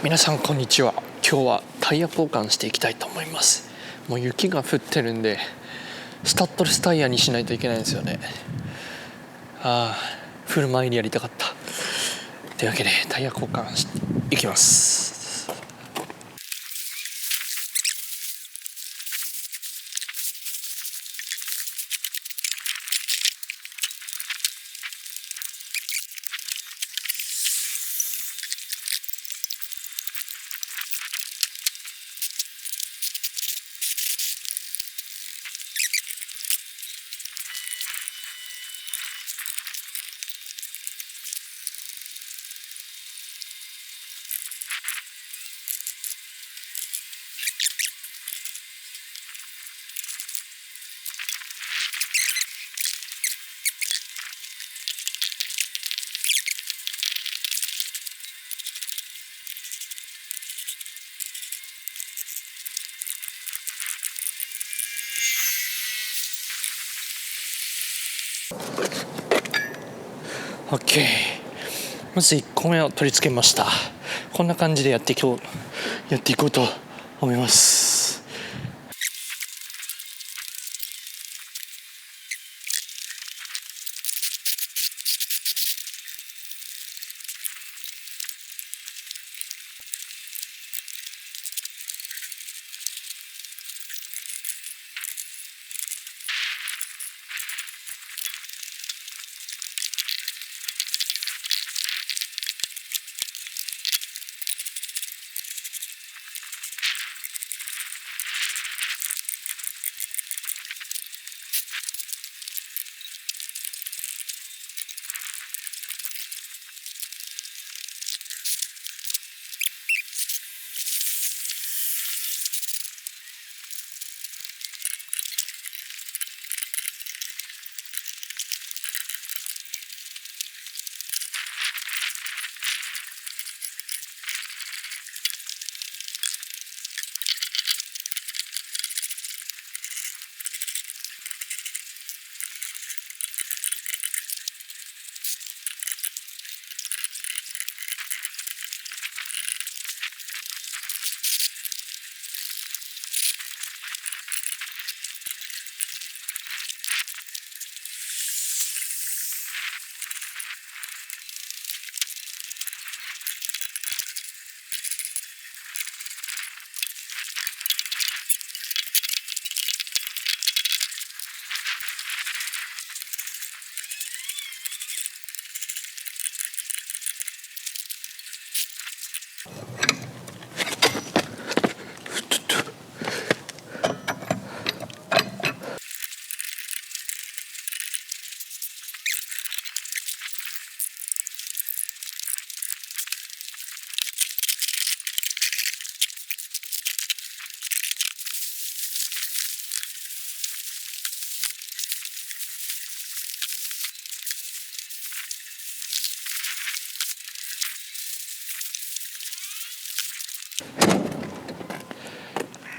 皆さんこんにちは。今日はタイヤ交換していきたいと思います。もう雪が降ってるんでスタッドレスタイヤにしないといけないんですよね。降る前にやりたかった。というわけでタイヤ交換していきます。OK、 まず1個目を取り付けました。こんな感じでやっていこうと思います。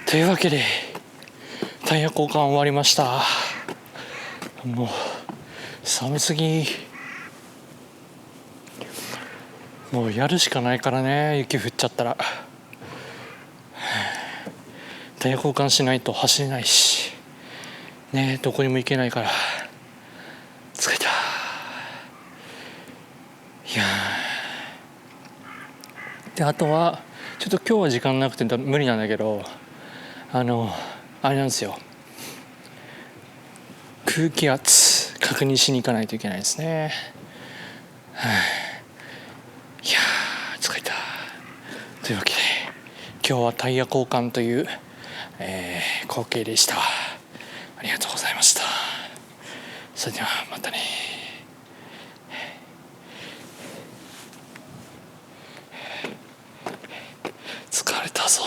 というわけでタイヤ交換終わりました。もう寒すぎ、もうやるしかないからね。雪降っちゃったらタイヤ交換しないと走れないしね、どこにも行けないから疲れた。いやで、あとはちょっと今日は時間なくて無理なんだけど、あれなんですよ、空気圧確認しに行かないといけないですね。いや疲れた。というわけで今日はタイヤ交換という、光景でした。ありがとうございました。それではまたね。疲れたぞ。